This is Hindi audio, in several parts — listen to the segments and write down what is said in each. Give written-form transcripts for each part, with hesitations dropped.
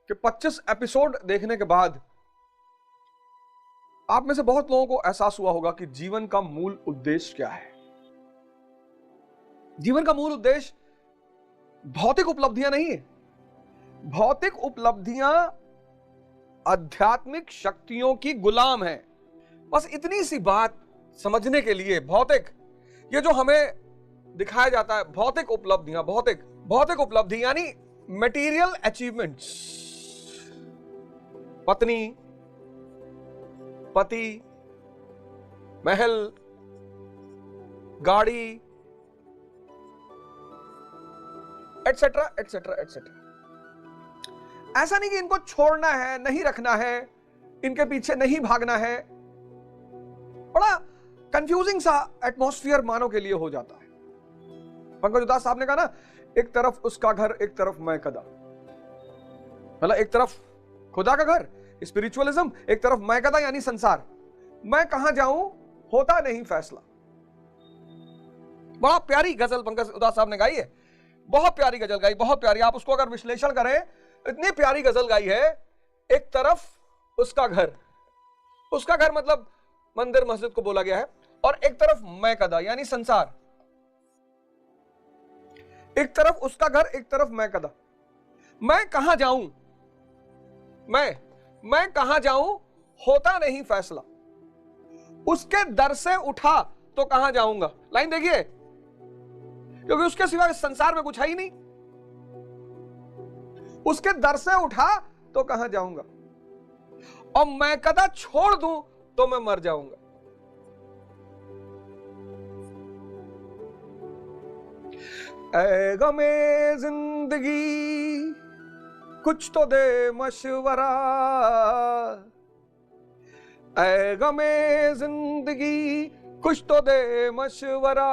कि 25 एपिसोड देखने के बाद आप में से बहुत लोगों को एहसास हुआ होगा कि जीवन का मूल उद्देश्य क्या है। जीवन का मूल उद्देश्य भौतिक उपलब्धियां नहीं है। भौतिक उपलब्धियां आध्यात्मिक शक्तियों की गुलाम है। बस इतनी सी बात समझने के लिए भौतिक, ये जो हमें दिखाया जाता है, भौतिक उपलब्धियां, भौतिक उपलब्धि यानी मटेरियल अचीवमेंट्स, पत्नी, पति, महल, गाड़ी, एटसेट्रा एटसेट्रा एटसेट्रा। ऐसा नहीं कि इनको छोड़ना है, नहीं रखना है, इनके पीछे नहीं भागना है। बड़ा कंफ्यूजिंग सा एटमॉस्फेयर मानव के लिए हो जाता है। पंकज उदास साहब ने कहा ना, एक तरफ उसका घर, एक तरफ मैं कदा। मतलब एक तरफ खुदा का घर, स्पिरिचुअलिज्म, एक तरफ मैं कदा यानी संसार। मैं कहां जाऊं, होता नहीं फैसला। बड़ा प्यारी गजल पंकज उदास साहब ने गाई है, बहुत प्यारी गजल गाई, बहुत प्यारी। आप उसको अगर विश्लेषण करें, इतनी प्यारी गजल गाई है। एक तरफ उसका घर, उसका घर मतलब मंदिर मस्जिद को बोला गया है, और एक तरफ मैं कदा यानी संसार। एक तरफ उसका घर, एक तरफ मैं कदा। मैं कहां जाऊं, मैं कहां जाऊं, होता नहीं फैसला। उसके दर से उठा तो कहां जाऊंगा। लाइन देखिए, क्योंकि उसके सिवा इस संसार में कुछ है ही नहीं। उसके दर से उठा तो कहां जाऊंगा, और मैं कदा छोड़ दूं तो मैं मर जाऊंगा। ऐ गमे जिंदगी कुछ तो दे मशवरा, ऐ गमे जिंदगी कुछ तो दे मशवरा।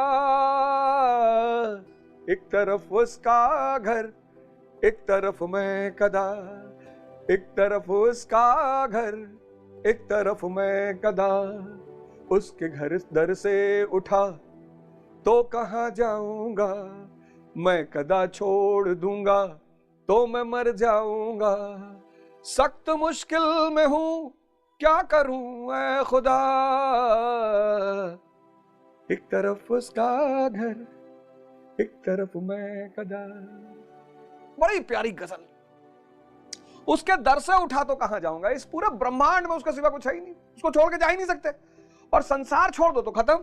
एक तरफ उसका घर, एक तरफ मैं कदा। एक तरफ उसका घर, एक तरफ मैं कदा। उसके घर दर से उठा तो कहां जाऊंगा, मैं कदा छोड़ दूंगा तो मैं मर जाऊंगा। सख्त मुश्किल में हूं, क्या करूं ऐ खुदा। एक तरफ उसका घर, एक तरफ मैं कदा। बड़ी प्यारी गजल। उसके दर से उठा तो कहां जाऊंगा। इस पूरे ब्रह्मांड में उसके सिवा कुछ है ही नहीं, उसको छोड़ के जा ही नहीं सकते। और संसार छोड़ दो तो खत्म।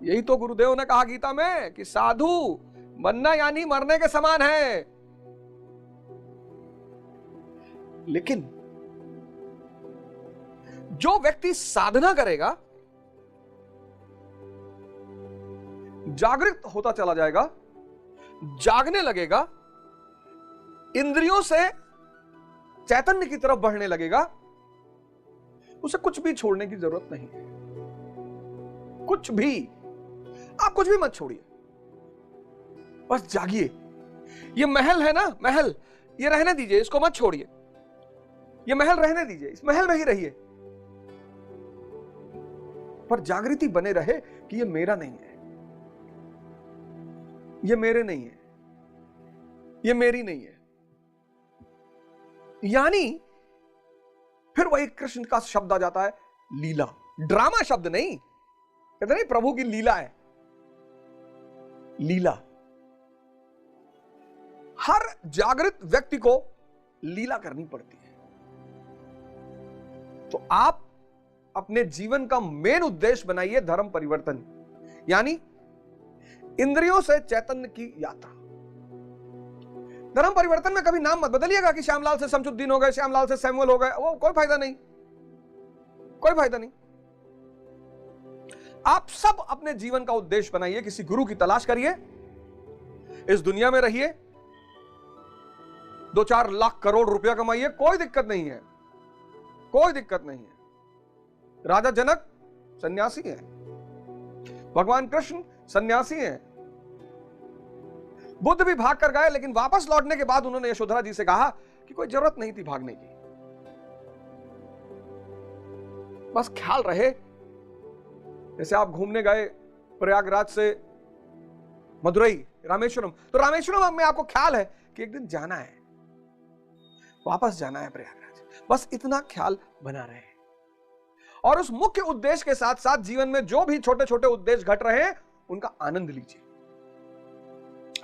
यही तो गुरुदेव ने कहा गीता में कि साधु बनना यानी मरने के समान है। लेकिन जो व्यक्ति साधना करेगा, जागृत होता चला जाएगा, जागने लगेगा, इंद्रियों से चैतन्य की तरफ बढ़ने लगेगा, उसे कुछ भी छोड़ने की जरूरत नहीं है। कुछ भी, आप कुछ भी मत छोड़िए, बस जागिए। ये महल है ना, महल, ये रहने दीजिए, इसको मत छोड़िए। ये महल रहने दीजिए, इस महल में ही रहिए, पर जागृति बने रहे कि ये मेरा नहीं है, ये मेरे नहीं है, ये मेरी नहीं है। यानी फिर वही कृष्ण का शब्द आ जाता है, लीला। ड्रामा शब्द नहीं, कहते नहीं प्रभु की लीला है, लीला। हर जागृत व्यक्ति को लीला करनी पड़ती है। तो आप अपने जीवन का मेन उद्देश्य बनाइए धर्म परिवर्तन, यानी इंद्रियों से चैतन्य की यात्रा। धर्म परिवर्तन में कभी नाम मत बदलिएगा कि श्यामलाल से शमसुद्दीन हो गए, श्यामलाल से सैमुअल हो गए, वो कोई फायदा नहीं, कोई फायदा नहीं। आप सब अपने जीवन का उद्देश्य बनाइए, किसी गुरु की तलाश करिए, इस दुनिया में रहिए, 2-4 लाख करोड़ रुपया कमाइए, कोई दिक्कत नहीं है, कोई दिक्कत नहीं है। राजा जनक सन्यासी है, भगवान कृष्ण सन्यासी हैं, बुद्ध भी भाग कर गए, लेकिन वापस लौटने के बाद उन्होंने यशोधरा जी से कहा कि कोई जरूरत नहीं थी भागने की, बस ख्याल रहे। जैसे आप घूमने गए प्रयागराज से मदुरई, रामेश्वरम, तो रामेश्वरम में आपको ख्याल है कि एक दिन जाना है, वापस जाना है प्रयागराज, बस इतना ख्याल बना रहे हैं। और उस मुख्य उद्देश्य के साथ साथ जीवन में जो भी छोटे छोटे उद्देश्य घट रहे हैं उनका आनंद लीजिए।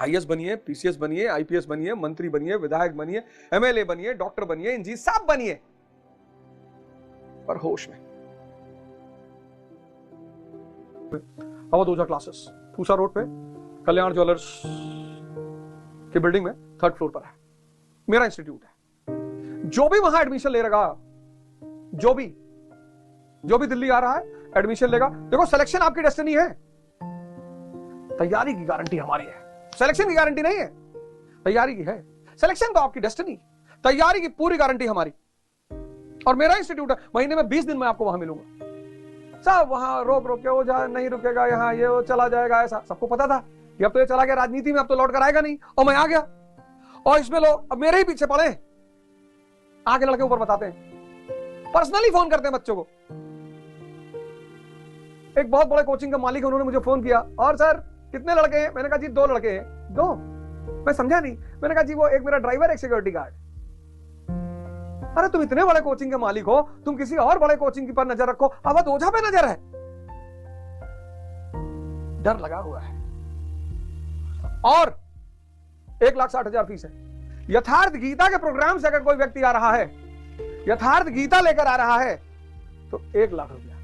आईएएस बनिए, पीसीएस बनिए, आईपीएस बनिए, मंत्री बनिए, विधायक बनिए, एमएलए बनिए, डॉक्टर बनिए, इंजीनियर सब बनिए, पर होश में। अवध ओझा क्लासेस पूसा रोड पे कल्याण ज्वेलर्स की बिल्डिंग में 3rd फ्लोर पर है, मेरा इंस्टीट्यूट है। जो भी वहां एडमिशन ले रहा, जो भी दिल्ली आ रहा है एडमिशन लेगा, देखो सिलेक्शन आपकी डेस्टिनी है, तैयारी की गारंटी हमारी है, सिलेक्शन की गारंटी नहीं है, तैयारी की है। सिलेक्शन तो आपकी डेस्टिनी, तैयारी की पूरी गारंटी हमारी। और मेरा इंस्टीट्यूट है, महीने में 20 दिन में आपको वहां मिलूंगा। सब वहां रोक के वो जा नहीं रुकेगा, यहाँ ये वो चला जाएगा, ऐसा सबको पता था कि अब तो ये चला गया राजनीति में, अब तो लौट कर आएगा नहीं, और मैं आ गया। और इसमें लोग अब मेरे ही पीछे पड़े, आगे लड़के ऊपर बताते हैं, पर्सनली फोन करते हैं बच्चों को। एक बहुत बड़े कोचिंग का मालिक है, उन्होंने मुझे फोन किया, और सर कितने लड़के हैं? मैंने कहा जी 2 लड़के हैं। 2? मैं समझा नहीं। मैंने कहा जी वो एक मेरा ड्राइवर, एक सिक्योरिटी गार्ड। अरे तुम इतने बड़े कोचिंग के मालिक हो, तुम किसी और बड़े कोचिंग पर नजर रखो, अवध ओझा पे नजर है। डर लगा हुआ है। और 1,60,000 फीस है। यथार्थ गीता के प्रोग्राम से अगर कोई व्यक्ति आ रहा है, यथार्थ गीता लेकर आ रहा है, तो 1 लाख रुपया